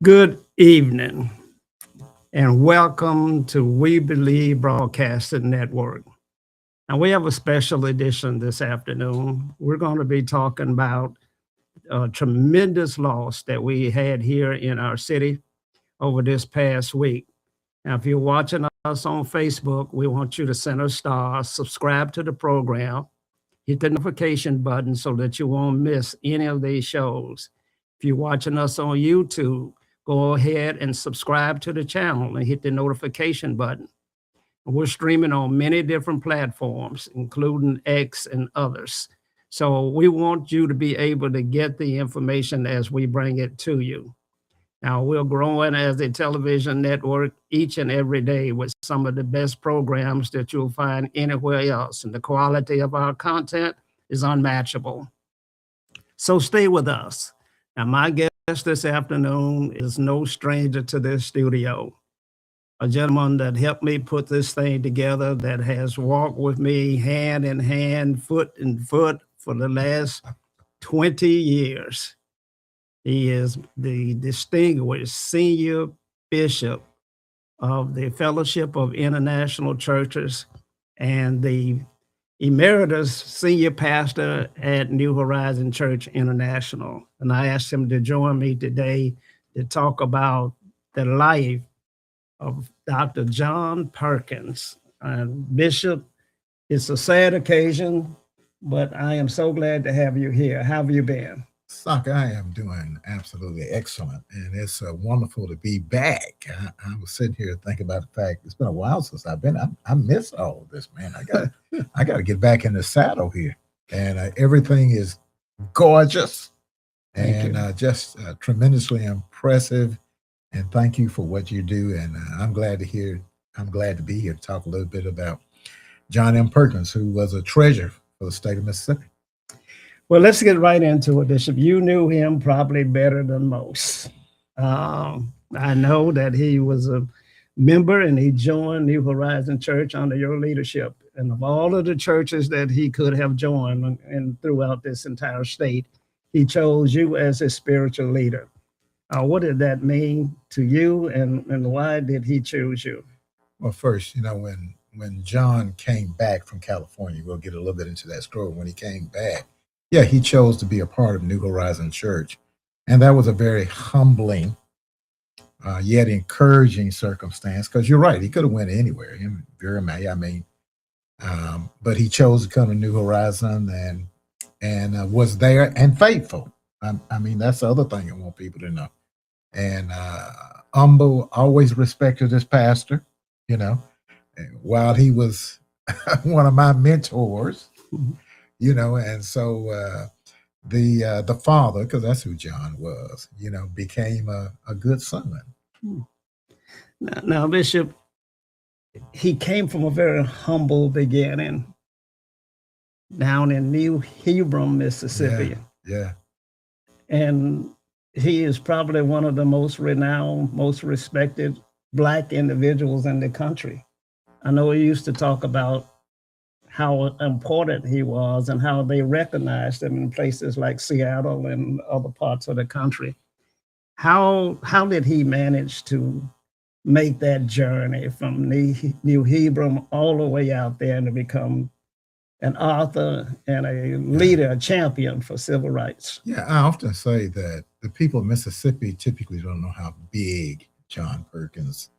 Good evening and welcome to We Believe Broadcasting Network. Now, we have a special edition this afternoon. We're going to be talking about a tremendous loss that we had here in our city over this past week. Now, if you're watching us on Facebook, we want you to send a star, subscribe to the program, hit the notification button so that you won't miss any of these shows. If you're watching us on YouTube, go ahead and subscribe to the channel and hit the notification button. We're streaming on many different platforms, including X and others. So we want you to be able to get the information as we bring it to you. Now, we're growing as a television network each and every day with some of the best programs that you'll find anywhere else, and the quality of our content is unmatchable. So stay with us. Now, my guest this afternoon is no stranger to this studio, a gentleman that helped me put this thing together, that has walked with me hand in hand, foot in foot for the last 20 years. He is the distinguished senior bishop of the Fellowship of International Churches and the emeritus senior pastor at New Horizon Church International. And I asked him to join me today to talk about the life of Dr. John Perkins. And Bishop, it's a sad occasion, but I am so glad to have you here. How have you been? Sock, I am doing absolutely excellent, and it's wonderful to be back. I was sitting here thinking about the fact it's been a while since I've been. I miss all of this, man. I got to get back in the saddle here, and everything is gorgeous and just tremendously impressive. And thank you for what you do, and I'm glad to hear. I'm glad to be here to talk a little bit about John M. Perkins, who was a treasure for the state of Mississippi. Well, let's get right into it, Bishop. You knew him probably better than most. I know that he was a member and he joined New Horizon Church under your leadership. And of all of the churches that he could have joined and throughout this entire state, he chose you as his spiritual leader. What did that mean to you, and why did he choose you? Well, first, when John came back from California, we'll get a little bit into that story. When he came back, yeah, he chose to be a part of New Horizon Church. And that was a very humbling, yet encouraging circumstance, because you're right, he could have went anywhere. But he chose to come to New Horizon and was there and faithful. That's the other thing I want people to know. And humble, always respected his pastor, while he was one of my mentors. And so the father, because that's who John was, became a good son. Now, Bishop, he came from a very humble beginning down in New Hebron, Mississippi. Yeah. And he is probably one of the most renowned, most respected Black individuals in the country. I know he used to talk about how important he was and how they recognized him in places like Seattle and other parts of the country. How did he manage to make that journey from New Hebron all the way out there and to become an author and a leader, a champion for civil rights? Yeah, I often say that the people of Mississippi typically don't know how big John Perkins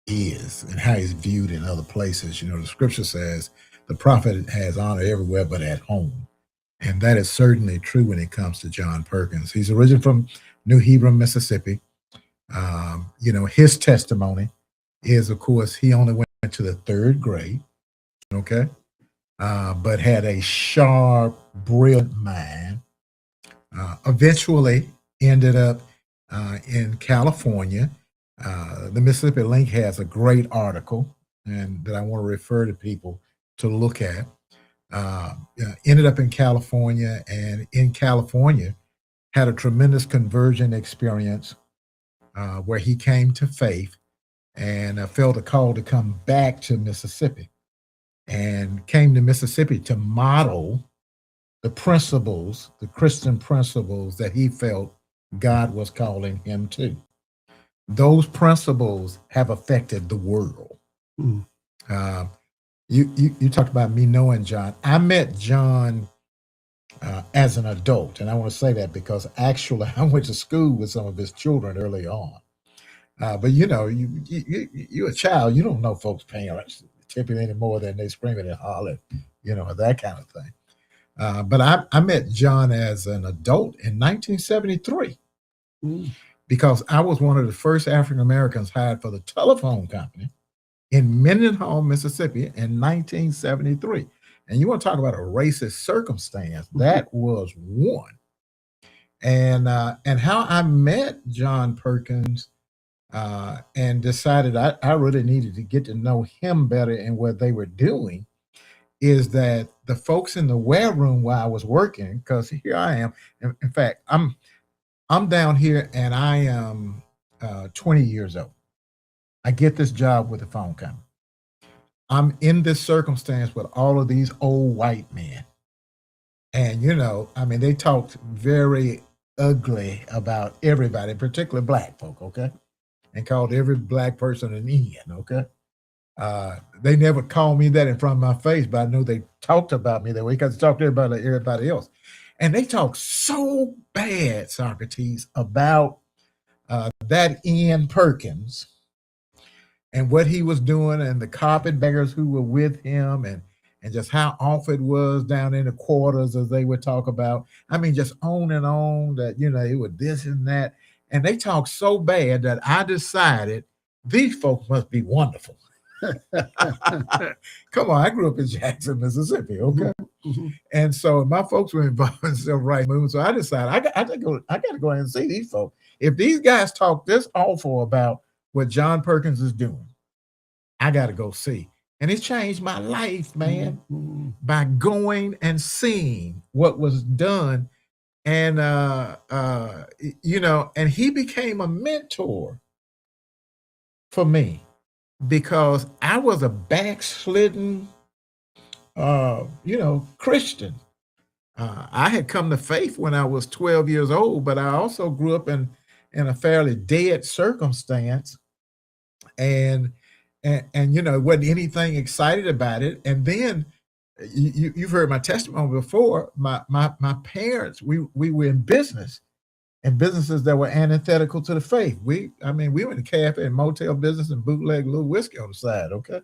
is and how he's viewed in other places. The scripture says the prophet has honor everywhere but at home. And that is certainly true when it comes to John Perkins. He's originally from New Hebron, Mississippi. His testimony is, of course, he only went to the third grade, okay? But had a sharp, brilliant mind. Eventually ended up in California. The Mississippi Link has a great article and that I want to refer to people to look at. Ended up in California, and in California had a tremendous conversion experience where he came to faith and felt a call to come back to Mississippi, and came to Mississippi to model the principles, the Christian principles that he felt God was calling him to. those principles have affected the world. Mm. You talked about me knowing John. I met John as an adult, and I want to say that because actually I went to school with some of his children early on. But you know, you're a child. You don't know folks' parents typically any more than they screaming and hollering, you know, that kind of thing. But I met John as an adult in 1973 because I was one of the first African Americans hired for the telephone company in Mendenhall, Mississippi in 1973. And you want to talk about a racist circumstance? That was one. And how I met John Perkins and decided I really needed to get to know him better and what they were doing is that the folks in the wear room while I was working, because here I am. In fact, I'm down here and I am 20 years old. I get this job with the phone company. I'm in this circumstance with all of these old white men. And, you know, I mean, they talked very ugly about everybody, particularly black folk, okay? And called every black person an Ian, okay? They never called me that in front of my face, but I knew they talked about me that way because they talked to everybody else. And they talked so bad, Socrates, about that Ian Perkins and what he was doing and the carpetbaggers who were with him and just how off it was down in the quarters as they would talk about. I mean, just on and on that, you know, it was this and that. And they talked so bad that I decided these folks must be wonderful. Come on, I grew up in Jackson, Mississippi, okay? Mm-hmm. And so my folks were involved in civil rights movement. So I decided I got to go ahead and see these folks. If these guys talk this awful about what John Perkins is doing, I got to go see. And it changed my life, man, by going and seeing what was done. And, you know, and he became a mentor for me because I was a backslidden, you know, Christian. I had come to faith when I was 12 years old, but I also grew up in a fairly dead circumstance. And you know, wasn't anything excited about it. And then you've heard my testimony before. My parents, we were in business, and businesses that were antithetical to the faith. We were in the cafe and motel business and bootleg a little whiskey on the side, okay?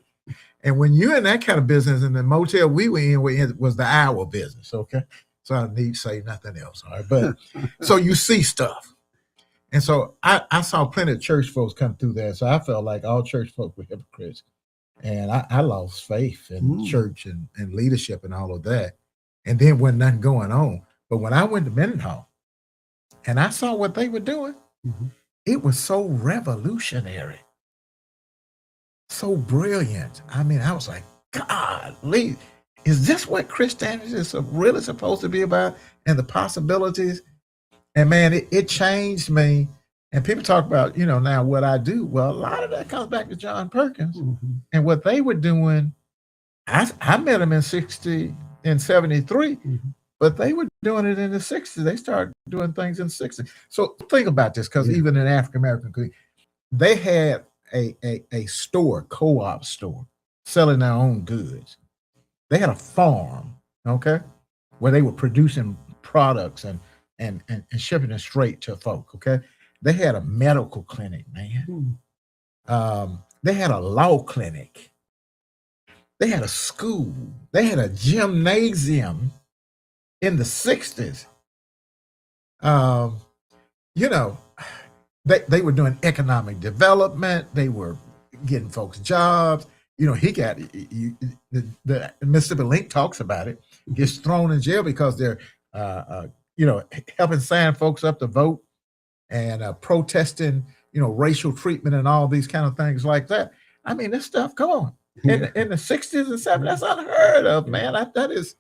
And when you're in that kind of business, and the motel we were in was the hour business, okay? So I need to say nothing else, all right? But so you see stuff. And so I saw plenty of church folks come through there. So I felt like all church folk were hypocrites. And I lost faith in church and leadership and all of that. And then when nothing going on. But when I went to Mendenhall and I saw what they were doing, it was so revolutionary, so brilliant. I mean, I was like, God, is this what Christianity is really supposed to be about? And the possibilities? And man, it changed me. And people talk about, you know, now what I do. Well, a lot of that comes back to John Perkins and what they were doing. I met them in 73, but they were doing it in the 60s. They started doing things in the 60s. So think about this, because even in African-American community, they had a store, co-op store, selling their own goods. They had a farm, okay, where they were producing products and shipping it straight to folk, okay? They had a medical clinic, man. They had a law clinic. They had a school. They had a gymnasium in the 60s. You know, they were doing economic development. They were getting folks jobs. You know, he got, the Mississippi Link talks about it, gets thrown in jail because they're, you know, helping sign folks up to vote and protesting, you know, racial treatment and all these kind of things like that. I mean, this stuff, come on. In the 60s and 70s, that's unheard of, man. That is,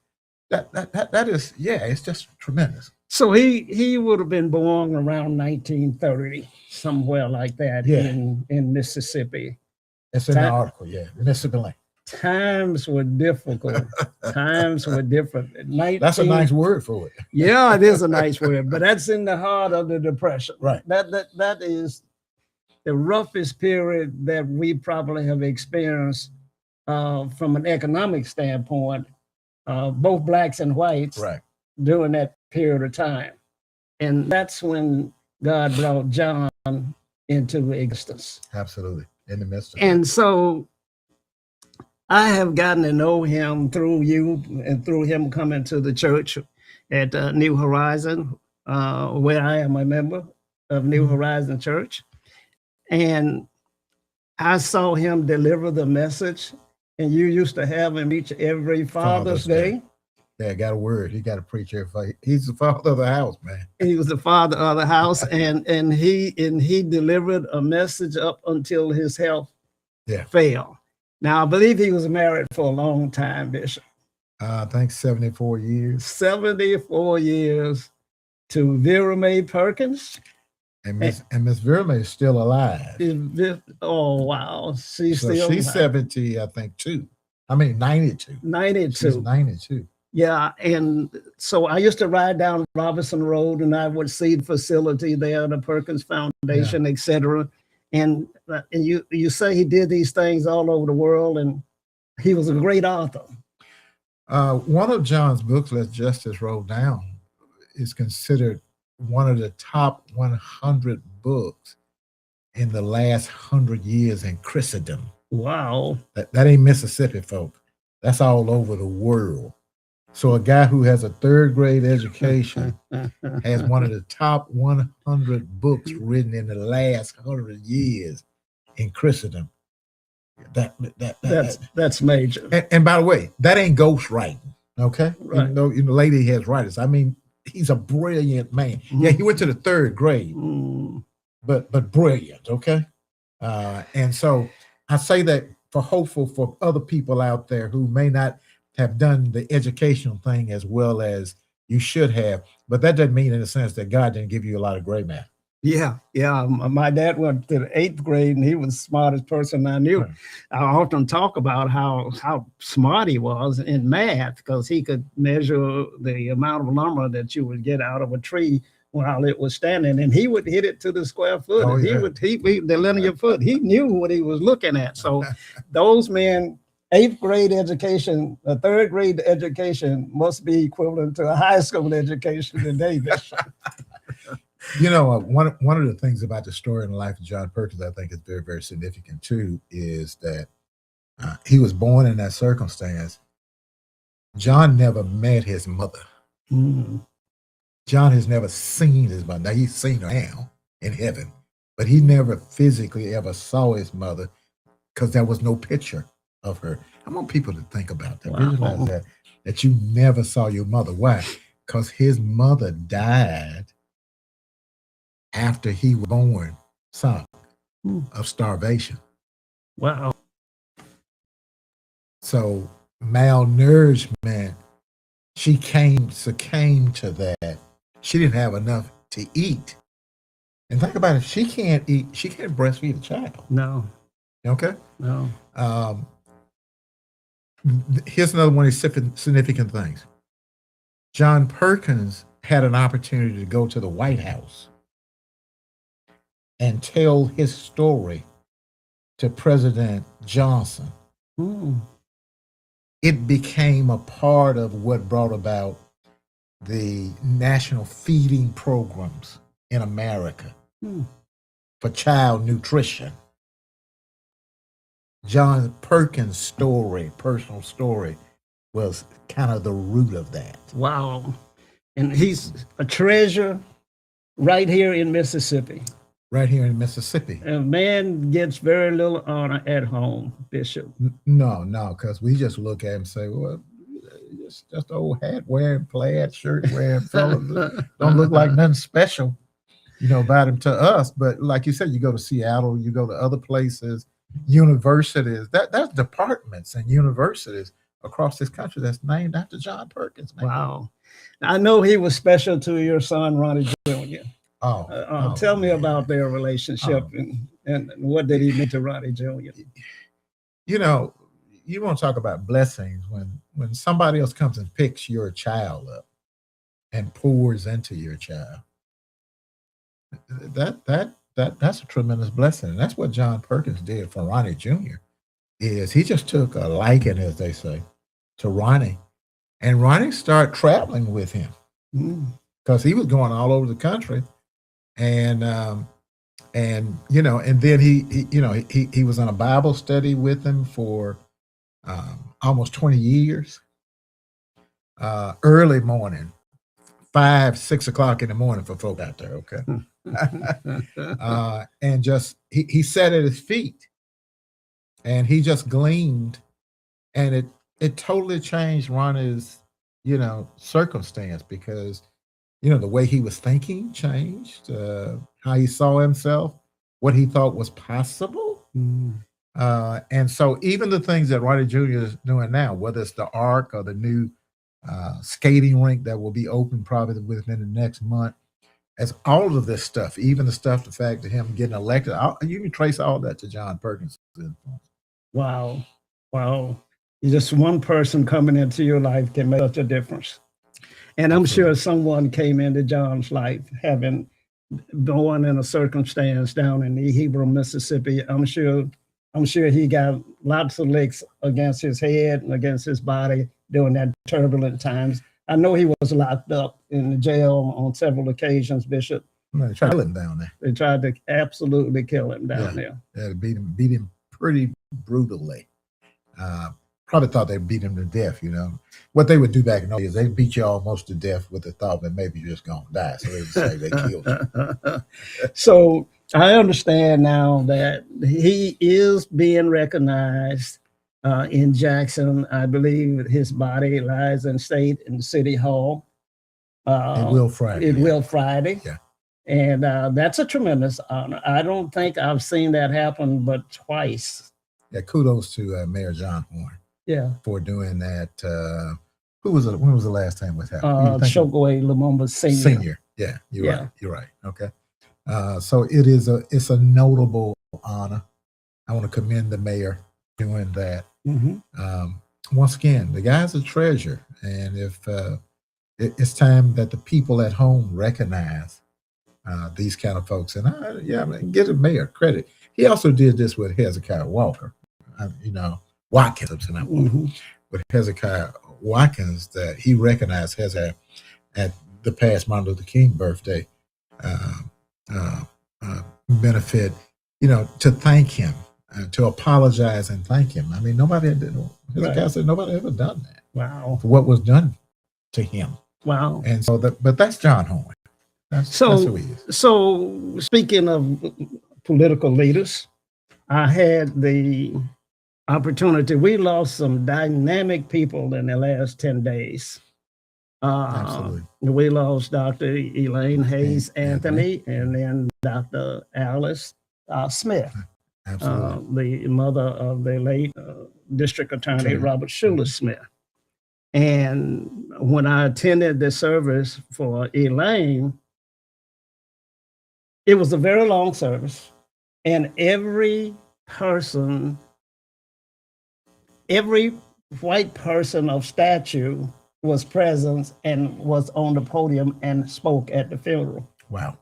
it's just tremendous. So he would have been born around 1930, somewhere like that, in Mississippi. It's in the article, Mississippi Link. Times were difficult. Times were different. That's a nice word for it. Yeah, it is a nice word, but that's in the heart of the Depression. Right. That is the roughest period that we probably have experienced from an economic standpoint, both blacks and whites, Right. during that period of time. And that's when God brought John into existence. Absolutely. In the midst of And so I have gotten to know him through you and through him coming to the church at New Horizon, where I am a member of New Horizon Church. And I saw him deliver the message, and you used to have him each every Father's Day. Yeah, got a word. He got to preach every. He's the father of the house, man. He was the father of the house, and he delivered a message up until his health failed. Now I believe he was married for a long time, Bishop. I think 74 years. 74 years to Vera Mae Perkins. And Miss Vera Mae is still alive. Oh wow, she's 70, I think, too. I mean 92. 92. She's 92. Yeah, and so I used to ride down Robinson Road, and I would see the facility there, the Perkins Foundation, etc. And you say he did these things all over the world, and he was a great author. One of John's books, Let Justice Roll Down, is considered one of the top 100 books in the last 100 years in Christendom. Wow. That ain't Mississippi, folks. That's all over the world. So a guy who has a third grade education has one of the top 100 books written in the last 100 years in Christendom. That's major. And by the way, that ain't ghost writing, okay? Right. Even though lady has writers. I mean, he's a brilliant man. Yeah, he went to the third grade, but brilliant, okay? And so I say that for hopeful for other people out there who may not have done the educational thing as well as you should have, but that doesn't mean in a sense that God didn't give you a lot of gray matter. Yeah. My dad went to the 8th grade, and he was the smartest person I knew. Right. I often talk about how smart he was in math, because he could measure the amount of lumber that you would get out of a tree while it was standing, and he would hit it to the square foot. Oh, yeah. He the linear foot. He knew what he was looking at. So those men, 8th grade education, a 3rd grade education must be equivalent to a high school education today. One of the things about the story and the life of John Perkins I think is very, very significant too, is that he was born in that circumstance. John never met his mother. John has never seen his mother. Now, he's seen her now in heaven, but he never physically ever saw his mother because there was no picture of her. I want people to think about that. Wow. Visualize that you never saw your mother. Why? Because his mother died after he was born, son, of starvation. Wow. So malnourishment, she succumbed to that. She didn't have enough to eat. And think about it, she can't eat, she can't breastfeed a child. No. Okay? No. Here's another one of the significant things. John Perkins had an opportunity to go to the White House and tell his story to President Johnson. It became a part of what brought about the national feeding programs in America for child nutrition. John Perkins' story, personal story, was kind of the root of that. Wow. And he's a treasure right here in Mississippi. Right here in Mississippi. And man gets very little honor at home, Bishop. No, because we just look at him and say, well, just old hat wearing, plaid shirt wearing fellas. Don't look like nothing special, about him to us. But like you said, you go to Seattle, you go to other places, universities, there's departments and universities across this country that's named after John Perkins. Man. Wow. I know he was special to your son, Ronnie Jr. Tell me about their relationship and what did he mean to Ronnie Jr.? You want to talk about blessings when somebody else comes and picks your child up and pours into your child. That that's a tremendous blessing. And that's what John Perkins did for Ronnie Jr. is he just took a liking, as they say, to Ronnie. And Ronnie started traveling with him because he was going all over the country. And you know, and then he was on a Bible study with him for almost 20 years. Early morning, 5, 6 o'clock in the morning for folk out there, okay? And just he sat at his feet and he just gleamed, and it totally changed Ronnie's, you know, circumstance, because, you know, the way he was thinking changed, how he saw himself, what he thought was possible. And so even the things that Ronnie Jr. is doing now, whether it's the Ark or the new skating rink that will be open probably within the next month, as all of this stuff, even the fact of him getting elected, you can trace all that to John Perkins' influence. Wow. Just one person coming into your life can make such a difference. And I'm sure someone came into John's life having born in a circumstance down in the Hebron, Mississippi. I'm sure he got lots of licks against his head and against his body during that turbulent times. I know he was locked up in the jail on several occasions, Bishop. They tried to kill him down there. They tried to absolutely kill him down there. Yeah, beat him pretty brutally. Probably thought they'd beat him to death, you know. What they would do back in the days, they beat you almost to death with the thought that maybe you're just going to die. So they would say they killed you. So I understand now that he is being recognized in Jackson. I believe his body lies in state in City Hall. It will Friday. It will Friday. Yeah. And that's a tremendous honor. I don't think I've seen that happen but twice. Yeah, kudos to Mayor John Horn. Yeah. For doing that. When was the last time it happened? Chokwe Lumumba Senior. Yeah, you're right. You're right. Okay. So it's a notable honor. I want to commend the mayor doing that. Once again, the guy's a treasure, and if it's time that the people at home recognize these kind of folks, and give the mayor credit. He also did this with Hezekiah Walker, Watkins, with Hezekiah Watkins, that he recognized Hezekiah at the past Martin Luther King birthday benefit, to thank him, to apologize and thank him. I mean, Hezekiah said nobody ever done that. Wow. For what was done to him. Wow. And so, but that's John Horn. That's who he is. So speaking of political leaders, I had the opportunity. We lost some dynamic people in the last 10 days. Absolutely. We lost Dr. Elaine Hayes Anthony, and then Dr. Alice Smith, Absolutely. the mother of the late District Attorney Robert Schuler Smith. And when I attended the service for Elaine, it was a very long service, and every white person of stature was present and was on the podium and spoke at the funeral. Wow.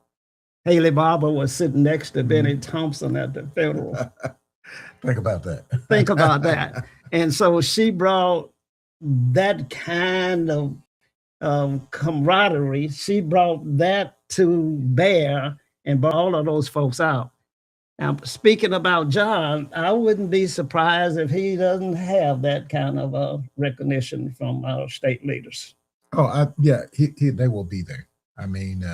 Haley Barber was sitting next to Benny Thompson at the funeral. Think about that. Think about that. And so she brought that kind of camaraderie. She brought that to bear and brought all of those folks out. Now, speaking about John, I wouldn't be surprised if he doesn't have that kind of recognition from our state leaders. Oh, they will be there. I mean,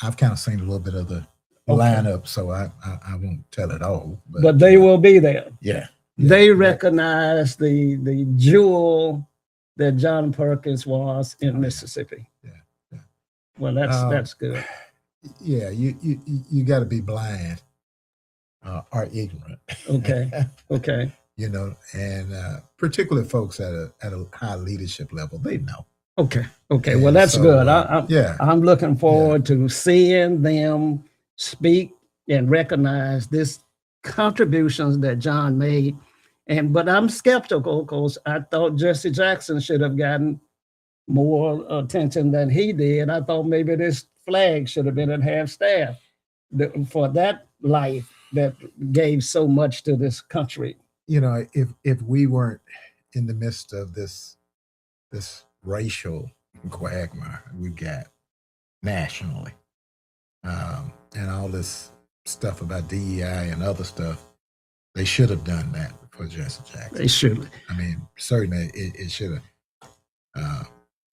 I've kind of seen a little bit of the lineup, so I won't tell it all. But they will be there. Yeah. They recognize the jewel that John Perkins was in Mississippi. Yeah. Well, that's good. Yeah, you got to be blind or ignorant. Okay. And particularly folks at a high leadership level, they know. Okay. Well, that's good. I'm looking forward to seeing them speak and recognize this contributions that John made. But I'm skeptical because I thought Jesse Jackson should have gotten more attention than he did. I thought maybe this flag should have been at half staff. for that life that gave so much to this country. You know, if we weren't in the midst of this racial quagmire we got nationally, and all this stuff about DEI and other stuff, they should have done that for Jesse Jackson. They should. I mean, certainly it should have.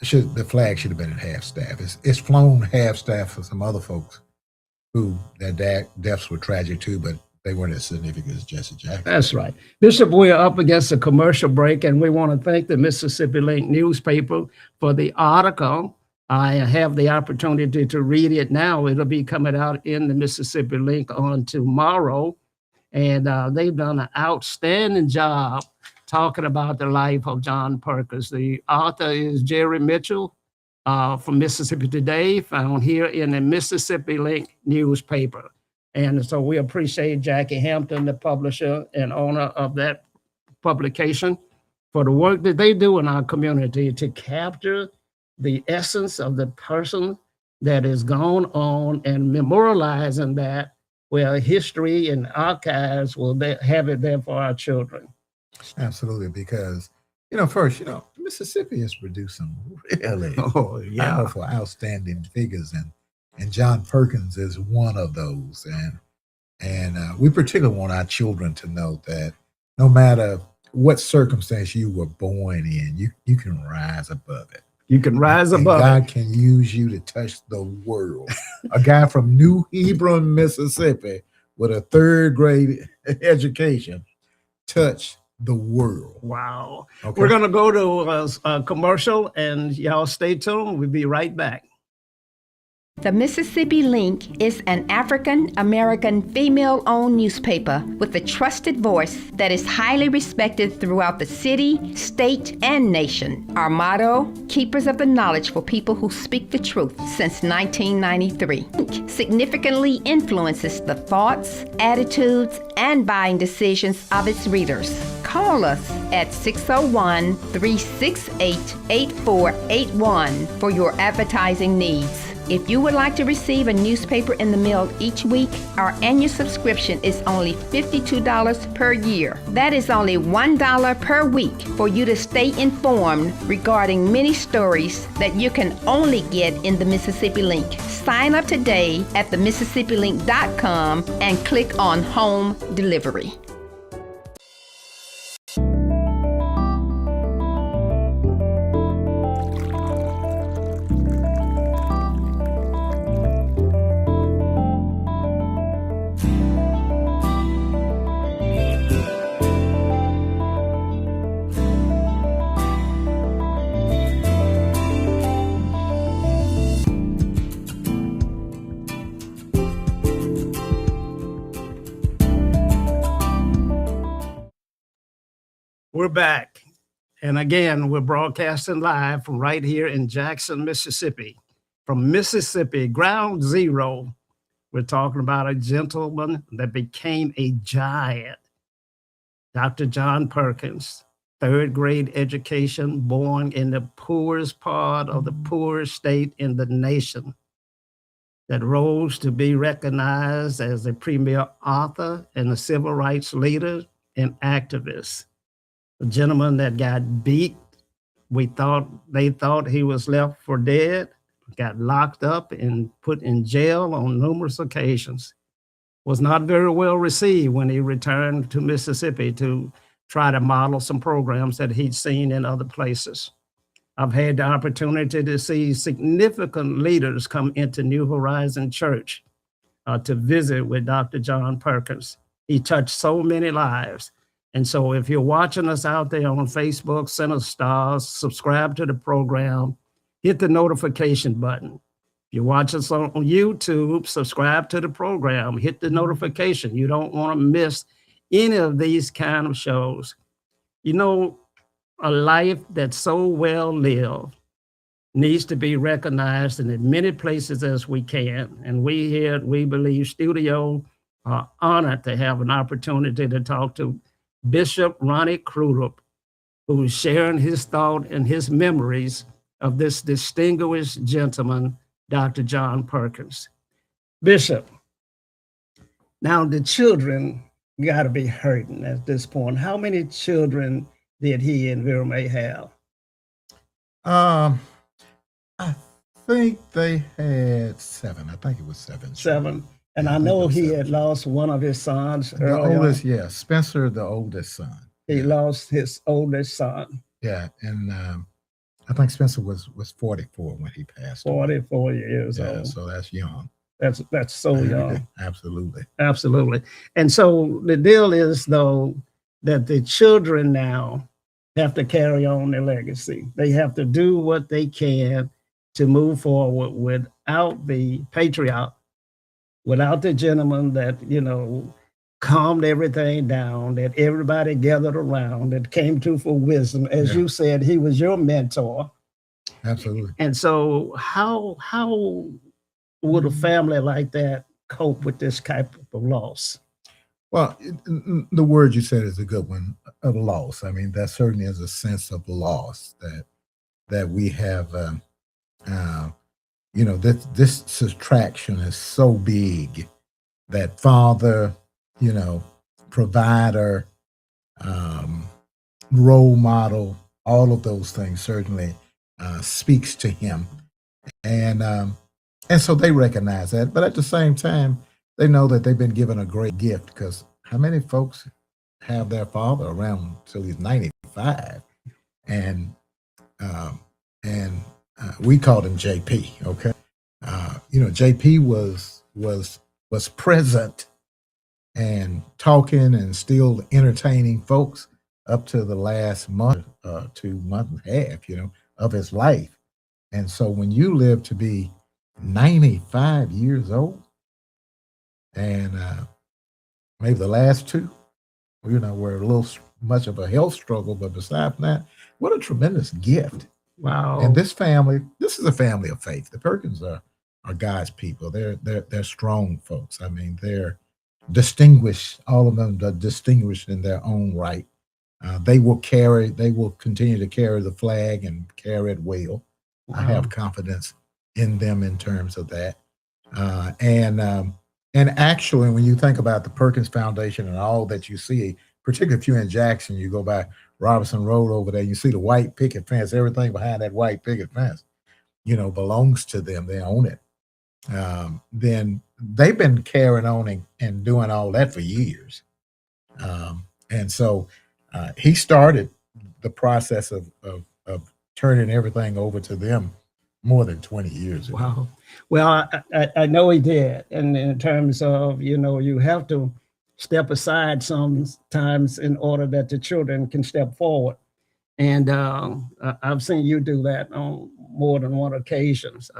The flag should have been at half staff. It's flown half staff for some other folks who their deaths were tragic too, but they weren't as significant as Jesse Jackson. That's right. Bishop, we're up against a commercial break, and we want to thank the Mississippi Link newspaper for the article. I have the opportunity to read it now. It'll be coming out in the Mississippi Link on tomorrow. And they've done an outstanding job talking about the life of John Perkins. The author is Jerry Mitchell from Mississippi Today, found here in the Mississippi Link newspaper. And so we appreciate Jackie Hampton, the publisher and owner of that publication, for the work that they do in our community to capture the essence of the person that is gone on and memorializing that, where history and archives will have it there for our children. Absolutely, because, first, Mississippi has produced some really powerful, outstanding figures, and John Perkins is one of those. And we particularly want our children to know that no matter what circumstance you were born in, you can rise above it. You can rise above it. God can use you to touch the world. A guy from New Hebron, Mississippi, with a 3rd grade education, touched the world. Wow. Okay. We're going to go to a commercial, and y'all stay tuned. We'll be right back. The Mississippi Link is an African-American female-owned newspaper with a trusted voice that is highly respected throughout the city, state, and nation. Our motto, keepers of the knowledge for people who speak the truth, since 1993. Link significantly influences the thoughts, attitudes, and buying decisions of its readers. Call us at 601-368-8481 for your advertising needs. If you would like to receive a newspaper in the mail each week, our annual subscription is only $52 per year. That is only $1 per week for you to stay informed regarding many stories that you can only get in the Mississippi Link. Sign up today at themississippilink.com and click on Home Delivery. We're back. And again, we're broadcasting live from right here in Jackson, Mississippi. From Mississippi, ground zero, we're talking about a gentleman that became a giant. Dr. John Perkins, 3rd grade education, born in the poorest part of the poorest state in the nation, that rose to be recognized as a premier author and a civil rights leader and activist. A gentleman that got beat. They thought he was left for dead, got locked up and put in jail on numerous occasions. Was not very well received when he returned to Mississippi to try to model some programs that he'd seen in other places. I've had the opportunity to see significant leaders come into New Horizon Church to visit with Dr. John Perkins. He touched so many lives. And so if you're watching us out there on Facebook, send us stars, subscribe to the program, hit the notification button. If you watch us on YouTube, subscribe to the program, hit the notification. You don't want to miss any of these kind of shows. A life that's so well lived needs to be recognized in as many places as we can. And we here at We Believe Studio are honored to have an opportunity to talk to Bishop Ronnie Crudup, who is sharing his thought and his memories of this distinguished gentleman, Dr. John Perkins. Bishop, Now the children got to be hurting at this point. How many children did he and Vera May have? Um, I think they had 7. I think it was 7. 7. And Yeah, I I think know it was he 7. had lost one of his sons The early oldest, on. yeah, Spencer, the oldest son. He Yeah, lost his oldest son, yeah, and I think Spencer was 44 when he passed away. 44 years Yeah, old. so that's young. That's so young. Absolutely. Absolutely. And so the deal is, though, that the children now have to carry on their legacy. They have to do what they can to move forward without the patriarch, without the gentleman that, calmed everything down, that everybody gathered around, that came to for wisdom. As Yeah. you said, he was your mentor. Absolutely. And so how would a family like that cope with this type of loss? Well, the word you said is a good one, of loss. I mean, that certainly is a sense of loss that we have. This subtraction is so big that father, provider, um, role model, all of those things certainly speaks to him, and so they recognize that. But at the same time, they know that they've been given a great gift, because how many folks have their father around till he's 95, and um, we called him JP. Okay, JP was present and talking and still entertaining folks up to the last month, 2 month and a half, of his life. And so when you live to be 95 years old, and maybe the last 2, were a little much of a health struggle, but besides that, what a tremendous gift. Wow. And this is a family of faith. The Perkins are God's people. They're strong folks. I mean, they're distinguished. All of them are distinguished in their own right. They will continue to carry the flag and carry it well. Wow. I have confidence in them in terms of that. And actually, when you think about the Perkins Foundation and all that you see, particularly if you're in Jackson, you go by Robinson Road over there, you see the white picket fence. Everything behind that white picket fence, belongs to them. They own it. Then they've been carrying on and doing all that for years. And so he started the process of turning everything over to them more than 20 years ago. Wow. Well, I know he did. And in terms of, you have to step aside sometimes in order that the children can step forward. And I've seen you do that on more than one occasions,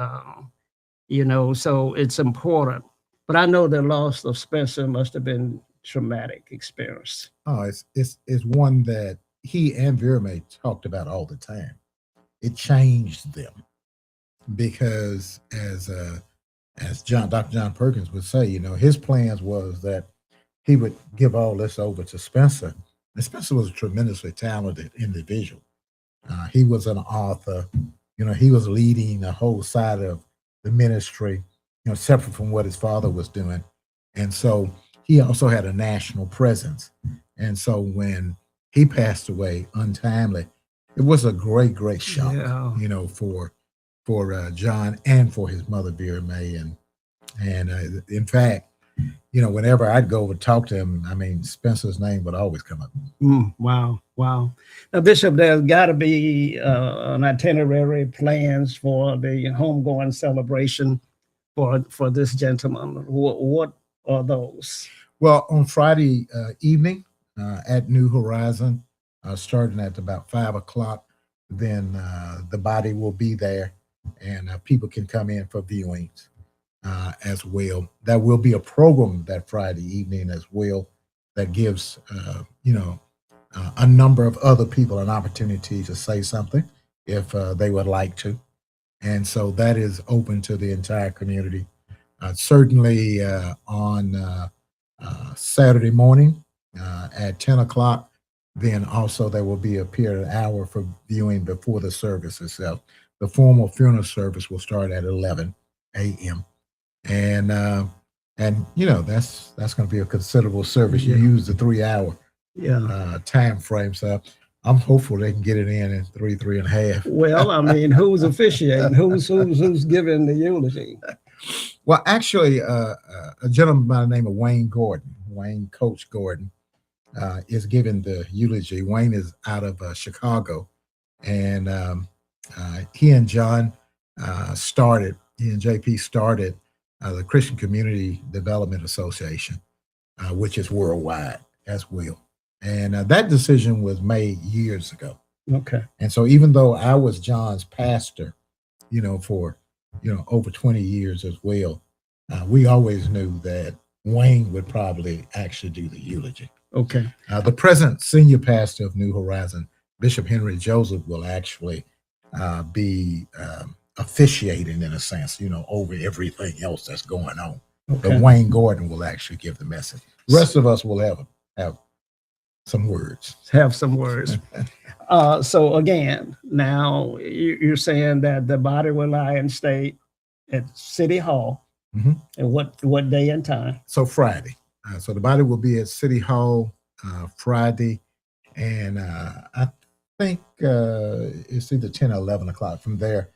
so it's important. But I know the loss of Spencer must have been traumatic experience. Oh, it's one that he and Vera May talked about all the time. It changed them, because as Dr. John Perkins would say, his plans was that he would give all this over to Spencer. And Spencer was a tremendously talented individual. He was an author. He was leading a whole side of the ministry, separate from what his father was doing. And so he also had a national presence. And so when he passed away untimely, it was a great, great shock, Yeah. For John and for his mother, Vera May. And in fact, whenever I'd go and talk to him, I mean, Spencer's name would always come up. Wow. Now, Bishop, there's got to be an itinerary plans for the homegoing celebration for this gentleman. What are those? Well, on Friday evening at New Horizon, starting at about 5 o'clock, then the body will be there, and people can come in for viewings as well. There will be a program that Friday evening as well that gives, a number of other people an opportunity to say something if they would like to. And so that is open to the entire community. Certainly on Saturday morning at 10 o'clock, then also there will be a period, an hour for viewing before the service itself. The formal funeral service will start at 11 a.m. And And that's going to be a considerable service. You Yeah. use the 3 hour Yeah. time frame, so I'm hopeful they can get it in 3.5. Well, I mean, who's officiating? Who's giving the eulogy? Well, actually, a gentleman by the name of Coach Gordon, is giving the eulogy. Wayne is out of Chicago, and he and JP started the Christian Community Development Association, which is worldwide as well. And that decision was made years ago. Okay. And so even though I was John's pastor, for over 20 years as well, we always knew that Wayne would probably actually do the eulogy. Okay. The present senior pastor of New Horizon, Bishop Henry Joseph, will actually be officiating in a sense, over everything else that's going on. Okay. But Wayne Gordon will actually give the message. The rest of us will have some words. Have some words. So again, now you're saying that the body will lie in state at City Hall. Mm-hmm. And what day and time? So Friday. So the body will be at City Hall Friday, and I think it's either 10 or 11 o'clock. From there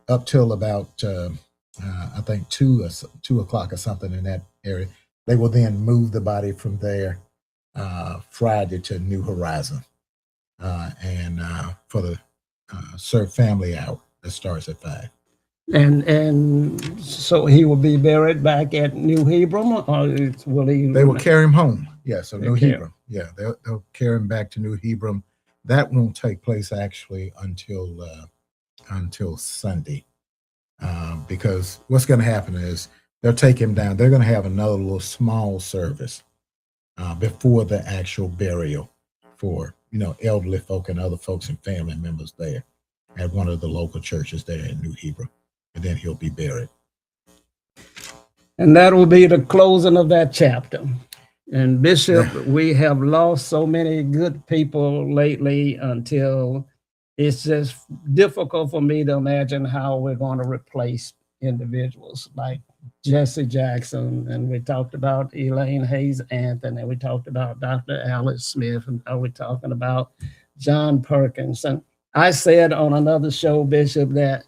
up till about I think 2 o'clock or something in that area. They will then move the body from there Friday to New Horizon, and for the serve family hour that starts at 5. And so he will be buried back at New Hebron, or will he? They will carry him home. Yeah, so New Okay. Hebron. Yeah, they'll carry him back to New Hebron. That won't take place actually until Sunday, because what's going to happen is they'll take him down. They're going to have another little small service before the actual burial for elderly folk and other folks and family members there at one of the local churches there in New Hebron, and then he'll be buried. And that will be the closing of that chapter. And Bishop, we have lost so many good people lately until it's just difficult for me to imagine how we're going to replace individuals like Jesse Jackson, and we talked about Elaine Hayes Anthony, we talked about Dr. Alice Smith, and we're talking about John Perkins. And I said on another show, Bishop, that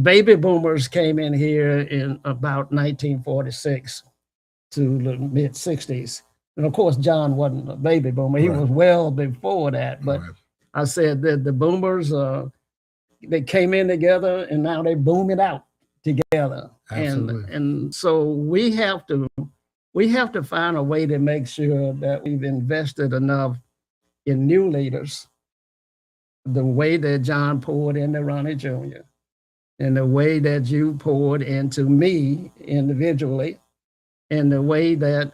baby boomers came in here in about 1946 to the mid 60s. And of course, John wasn't a baby boomer. He was well before that. But I said that the boomers, they came in together and now they boom it out together. Absolutely. And so we have to find a way to make sure that we've invested enough in new leaders, the way that John poured into Ronnie Jr., and the way that you poured into me individually, and the way that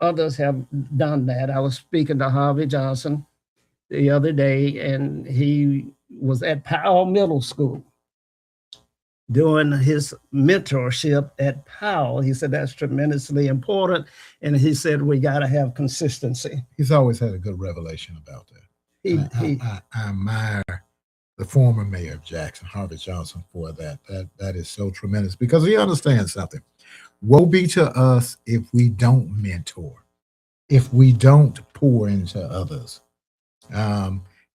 others have done that. I was speaking to Harvey Johnson the other day, and he was at Powell Middle School doing his mentorship at Powell. He said that's tremendously important, and he said we got to have consistency. He's always had a good revelation about that. I admire the former mayor of Jackson, Harvey Johnson, for that. That is so tremendous, because he understands something. Woe be to us if we don't mentor, if we don't pour into others.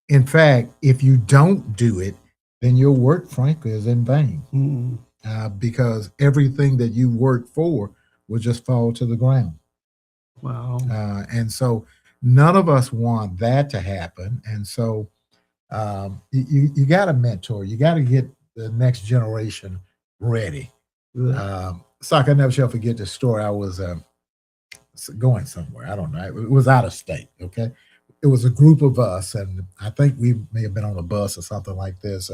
In fact, if you don't do it, then your work, frankly, is in vain, because everything that you work for will just fall to the ground. Wow. And so none of us want that to happen. And so you got to mentor. You got to get the next generation ready. Sock, I never shall forget the story. I was going somewhere. I don't know. It was out of state. Okay. It was a group of us, and I think we may have been on a bus or something like this.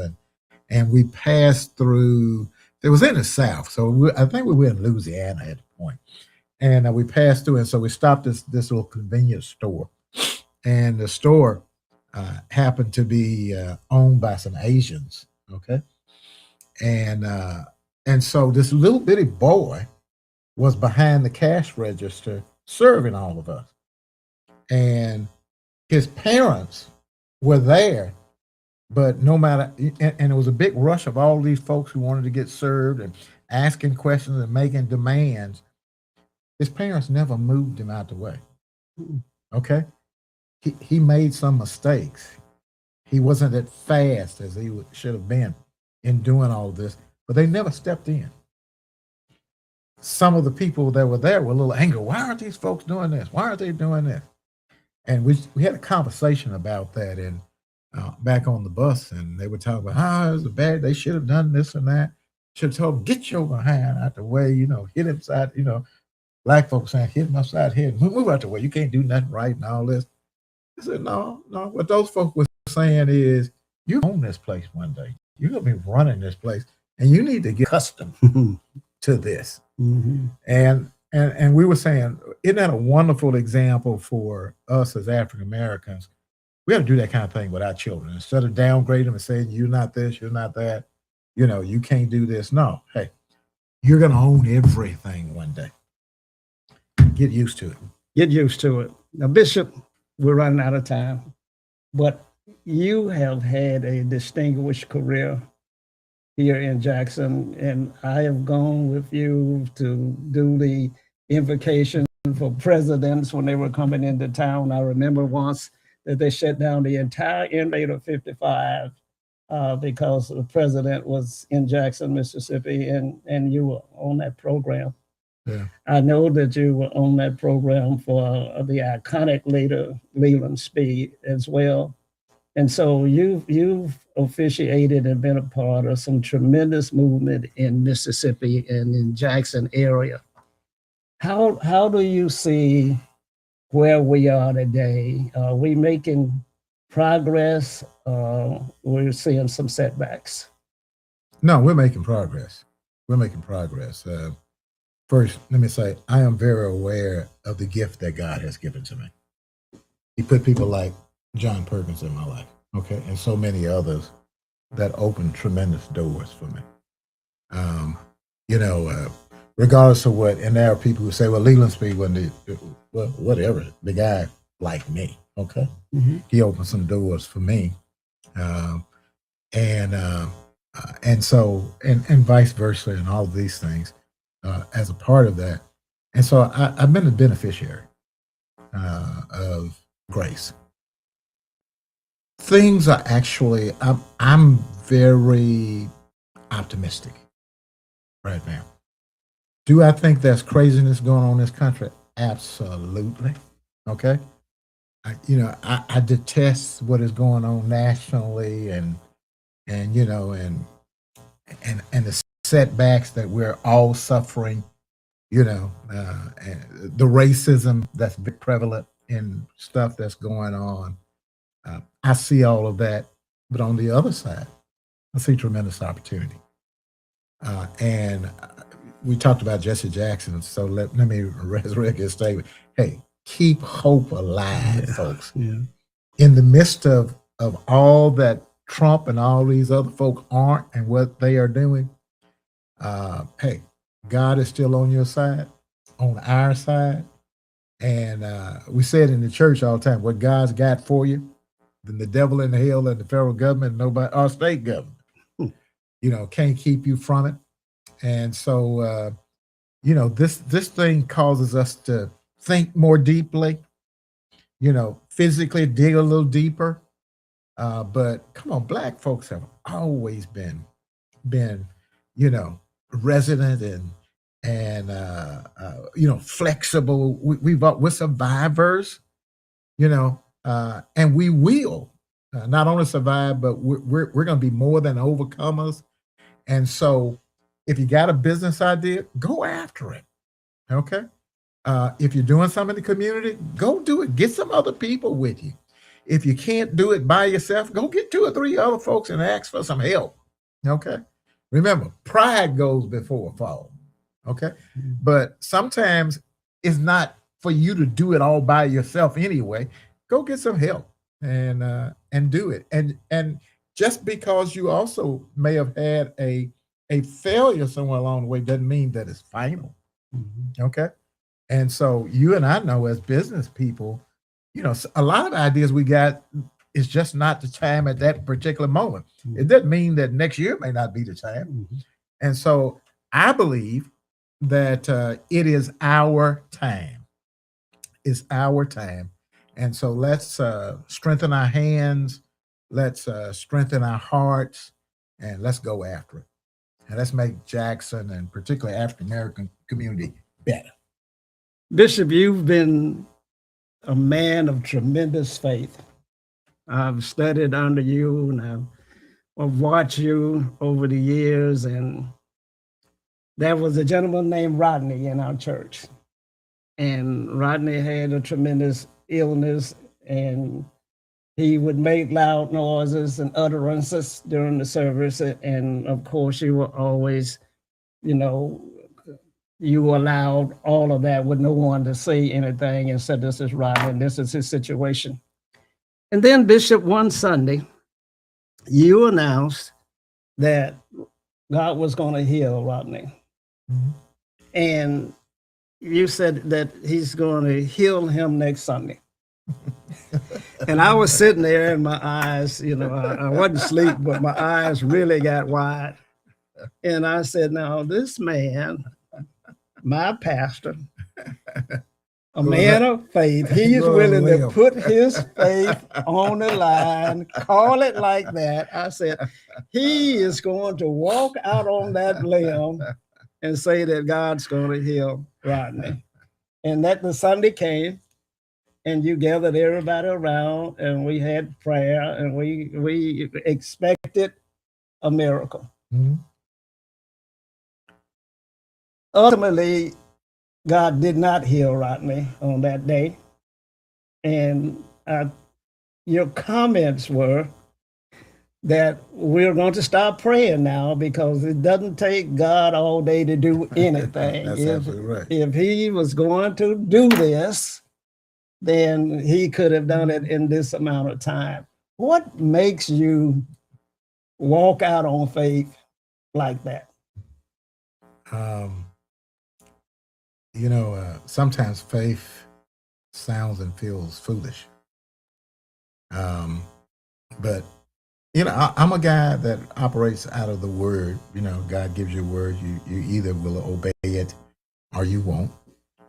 And we passed through, it was in the South. So I think we were in Louisiana at the point. And we passed through. And so we stopped this little convenience store. And the store happened to be owned by some Asians. Okay. And so this little bitty boy was behind the cash register serving all of us. And his parents were there, but no matter, and it was a big rush of all these folks who wanted to get served, and asking questions and making demands. His parents never moved him out the way. Okay? He made some mistakes. He wasn't as fast as he should have been in doing all this, but they never stepped in. Some of the people that were there were a little angry. Why aren't these folks doing this? Why aren't they doing this? And we had a conversation about that in back on the bus, and they were talking about, it was bad. They should have done this and that. Should have told them, get your behind out the way, hit him side, black folks saying, hit him upside the head, move out the way. You can't do nothing right and all this. I said, no. What those folks were saying is, you own this place one day. You're going to be running this place, and you need to get accustomed to this. Mm-hmm. And we were saying, isn't that a wonderful example for us as African Americans? We have to do that kind of thing with our children. Instead of downgrading them and saying, you're not this, you're not that, you can't do this. No, hey, you're going to own everything one day. Get used to it. Get used to it. Now, Bishop, we're running out of time, but you have had a distinguished career here in Jackson, and I have gone with you to do the invocation for presidents when they were coming into town. I remember once that they shut down the entire inmate of 55 because the president was in Jackson, Mississippi, and you were on that program. Yeah. I know that you were on that program for the iconic leader, Leland Speed, as well. And so you've officiated and been a part of some tremendous movement in Mississippi and in Jackson area. How do you see where we are today? Are we making progress? We're seeing some setbacks. No, we're making progress. We're making progress. First, let me say, I am very aware of the gift that God has given to me. He put people like John Perkins in my life, okay, and so many others that opened tremendous doors for me. Regardless of what, and there are people who say, well, Leland Speed wasn't whatever, the guy like me, okay? Mm-hmm. He opened some doors for me. And vice versa, and all of these things as a part of that. And so I've been a beneficiary of grace. Things are actually, I'm very optimistic right now. Do I think there's craziness going on in this country? Absolutely. Okay. I detest what is going on nationally and the setbacks that we're all suffering, and the racism that's prevalent in stuff that's going on. I see all of that, but on the other side, I see tremendous opportunity. And we talked about Jesse Jackson, so let me resurrect his statement. Hey, keep hope alive, folks. Yeah. In the midst of all that Trump and all these other folk aren't and what they are doing, hey, God is still on your side, on our side. And we said in the church all the time, what God's got for you, then the devil in hell and the federal government, nobody, our state government, can't keep you from it. And so, this thing causes us to think more deeply, physically dig a little deeper. But come on, Black folks have always been, resident and flexible. We're survivors, and we will not only survive, but we're going to be more than overcomers. And so, if you got a business idea, go after it. Okay. If you're doing something in the community, go do it. Get some other people with you. If you can't do it by yourself, go get 2 or 3 other folks and ask for some help. Okay. Remember, pride goes before a fall. Okay. Mm-hmm. But sometimes it's not for you to do it all by yourself anyway. Go get some help and do it. And just because you also may have had a failure somewhere along the way doesn't mean that it's final. Mm-hmm. Okay. And so you and I know as business people, a lot of ideas we got is just not the time at that particular moment. Mm-hmm. It doesn't mean that next year may not be the time. Mm-hmm. And so I believe that it is our time. It's our time. And so let's strengthen our hands, let's strengthen our hearts, and let's go after it. And let's make Jackson and particularly African American community better. Bishop, you've been a man of tremendous faith. I've studied under you and I've watched you over the years. And there was a gentleman named Rodney in our church. And Rodney had a tremendous illness, and he would make loud noises and utterances during the service. And of course, you were always, you allowed all of that with no one to say anything and said, this is Rodney and this is his situation. And then, Bishop, one Sunday, you announced that God was going to heal Rodney. Mm-hmm. And you said that he's going to heal him next Sunday. And I was sitting there and my eyes, I wasn't asleep, but my eyes really got wide. And I said, now this man, my pastor, a man of faith, he's willing to put his faith on the line, call it like that. I said, he is going to walk out on that limb and say that God's going to heal Rodney. And that the Sunday came, and you gathered everybody around, and we had prayer, and we expected a miracle. Mm-hmm. Ultimately, God did not heal Rodney on that day. And your comments were that we're going to stop praying now because it doesn't take God all day to do anything. That's absolutely right. If he was going to do this, then he could have done it in this amount of time. What makes you walk out on faith like that? Sometimes faith sounds and feels foolish. But I'm a guy that operates out of the word. God gives you a word. You either will obey it or you won't.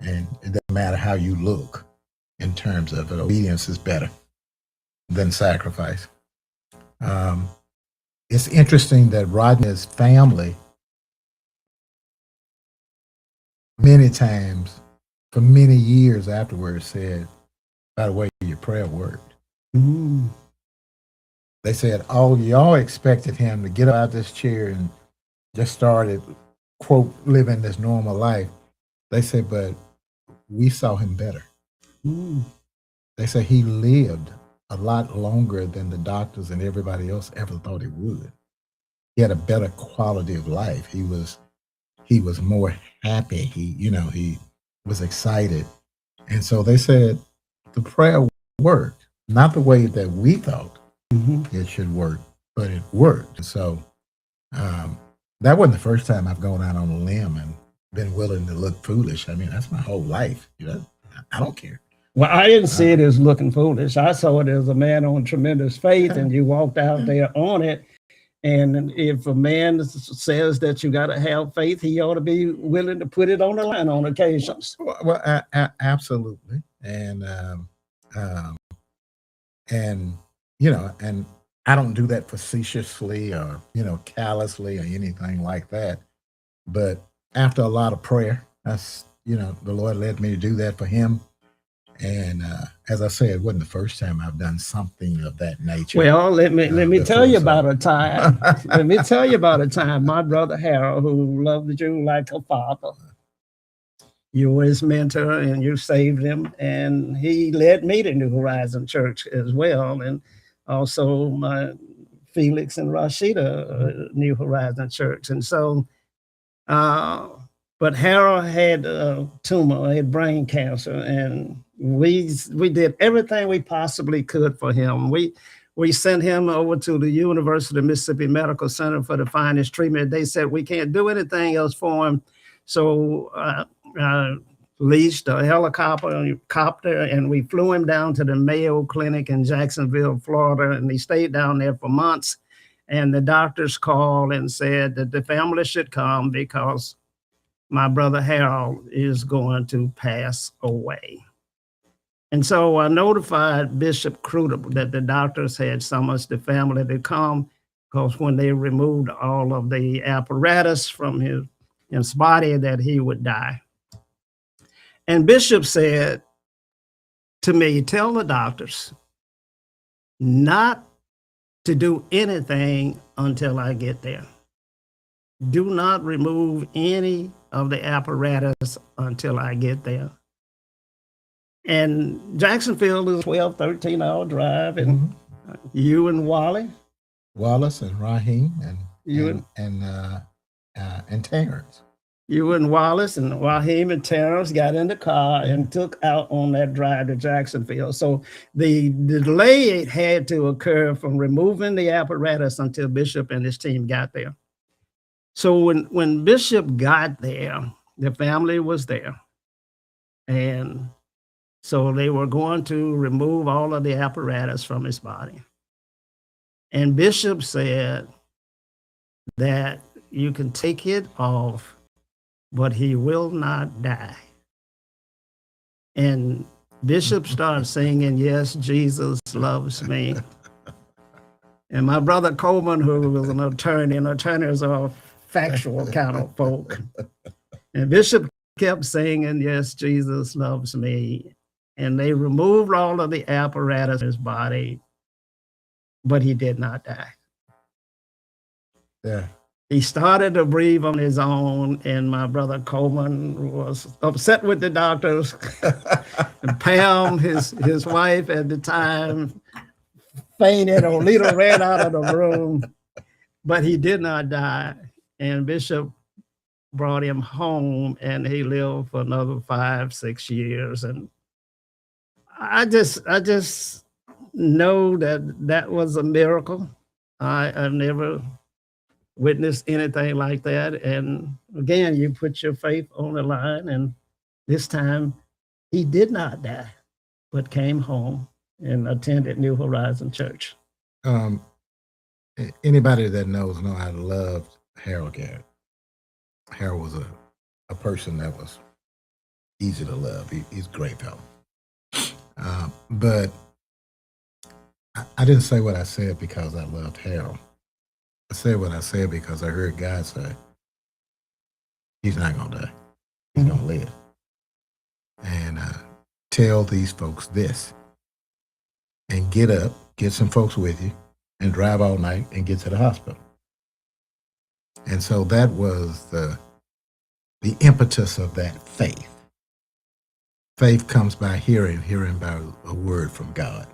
And it doesn't matter how you look in terms of it. Obedience is better than sacrifice. It's interesting that Rodney's family many times for many years afterwards said, by the way, your prayer worked. Mm. They said, y'all expected him to get out of this chair and just started, quote, living this normal life. They said, but we saw him better. Mm. They said he lived a lot longer than the doctors and everybody else ever thought he would. He had a better quality of life. He was more happy. He was excited. And so they said the prayer worked, not the way that we thought it should work, but it worked. And so that wasn't the first time I've gone out on a limb and been willing to look foolish. I mean, that's my whole life. I don't care. Well, I didn't see it as looking foolish. I saw it as a man on tremendous faith, and you walked out there on it. And if a man says that you got to have faith, he ought to be willing to put it on the line on occasions. Well, absolutely. And I don't do that facetiously or, callously or anything like that. But after a lot of prayer, that's, the Lord led me to do that for him. And as I said, it wasn't the first time I've done something of that nature. Well, let me tell you about a time. Let me tell you about a time. My brother Harold, who loved you like a father, you were his mentor and you saved him. And he led me to New Horizon Church as well. And also my Felix and Rashida, New Horizon Church. And so, but Harold had a tumor, had brain cancer, and we did everything we possibly could for him. We sent him over to the University of Mississippi Medical Center for the finest treatment. They said we can't do anything else for him, so leased a helicopter, and we flew him down to the Mayo Clinic in Jacksonville, Florida, and he stayed down there for months. And the doctors called and said that the family should come because my brother Harold is going to pass away. And so I notified Bishop Cruder that the doctors had summoned the family to come, because when they removed all of the apparatus from his body, that he would die. And Bishop said to me, tell the doctors not to do anything until I get there. Do not remove any of the apparatus until I get there. And Jacksonville is a 12, 13-hour drive, and you and Wallace and Raheem You and Terrence. you and Wallace and Raheem and Terrence got in the car and took out on that drive to Jacksonville. So the delay had to occur from removing the apparatus until Bishop and his team got there. So when Bishop got there, the family was there. And so they were going to remove all of the apparatus from his body. And Bishop said that you can take it off, but he will not die. And Bishop started singing, Yes, Jesus Loves Me. And my brother Coleman, who was an attorney, and attorneys are factual kind of folk. And Bishop kept singing, Yes, Jesus Loves Me. And they removed all of the apparatus in his body, but he did not die. Yeah. He started to breathe on his own, and my brother Coleman was upset with the doctors. And Pam, his wife at the time, fainted, or Lita ran out of the room, but he did not die. And Bishop brought him home, and he lived for another 5-6 years. And I just know that was a miracle. I've never witnessed anything like that. And again, you put your faith on the line, and this time he did not die, but came home and attended New Horizon Church. Anybody that know I loved Harold Garrett. Harold was a person that was easy to love. He's a great fellow. But I didn't say what I said because I loved Harold. I said what I said because I heard God say, he's not going to die. He's going to live. And tell these folks this. And get up, get some folks with you, and drive all night and get to the hospital. And so that was the impetus of that faith. Faith comes by hearing by a word from God.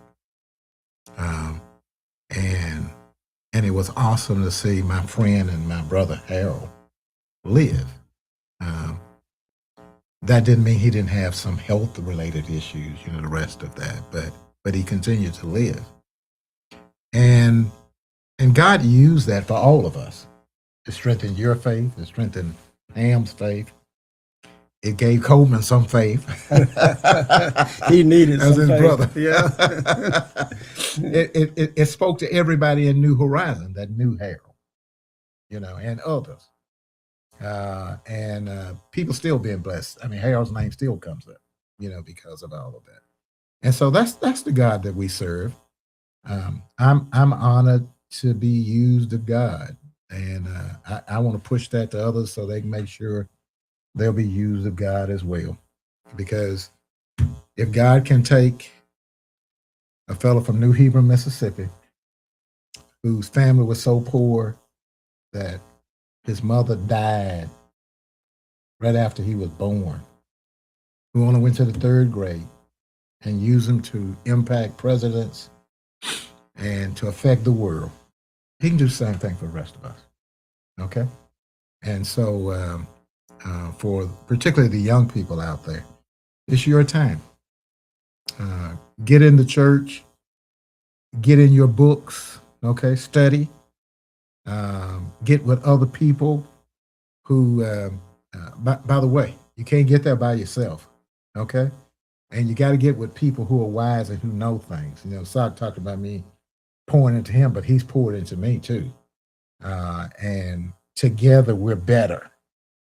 And it was awesome to see my friend and my brother Harold live. That didn't mean he didn't have some health-related issues, the rest of that, but he continued to live. And God used that for all of us. It strengthened your faith. It strengthened Ham's faith. It gave Coleman some faith. He needed as some his faith. brother. Yeah. It spoke to everybody in New Horizon that knew Harold, and others. And people still being blessed. I mean, Harold's name still comes up, because of all of that. And so that's the God that we serve. I'm honored to be used of God, and I want to push that to others so they can make sure they'll be used of God as well. Because if God can take a fellow from New Hebron, Mississippi, whose family was so poor that his mother died right after he was born, who only went to the 3rd grade, and use him to impact presidents and to affect the world, he can do the same thing for the rest of us. Okay? And so for particularly the young people out there, it's your time. Get in the church, get in your books, okay? Study, get with other people who, by the way, you can't get there by yourself, okay? And you got to get with people who are wise and who know things. Sock talked about me pouring into him, but he's poured into me too. and together we're better.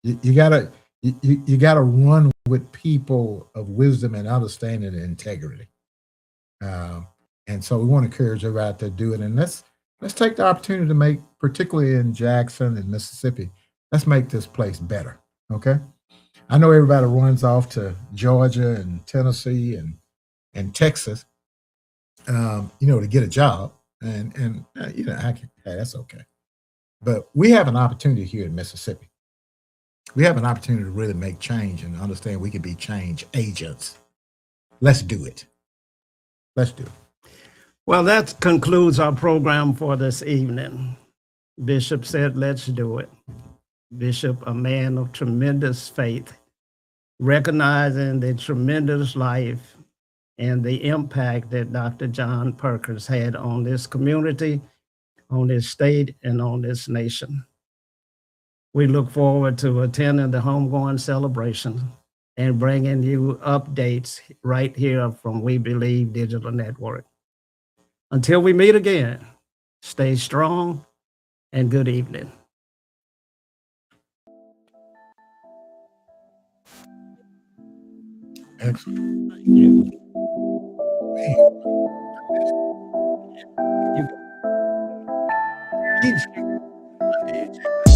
You gotta you gotta run with people of wisdom and understanding and integrity. Um, and so we want to encourage everybody to do it. And let's take the opportunity to make, particularly in Jackson and Mississippi, let's make this place better. Okay. I know everybody runs off to Georgia and Tennessee and Texas, to get a job, and hey, that's okay. But we have an opportunity here in Mississippi. We have an opportunity to really make change and understand we can be change agents. Let's do it. Let's do it. Well, that concludes our program for this evening. Bishop said, let's do it. Bishop, a man of tremendous faith, recognizing the tremendous life and the impact that Dr. John Perkins had on this community, on this state, and on this nation. We look forward to attending the homegoing celebration and bringing you updates right here from We Believe Digital Network. Until we meet again, stay strong and good evening. Excellent. Thank you. Man.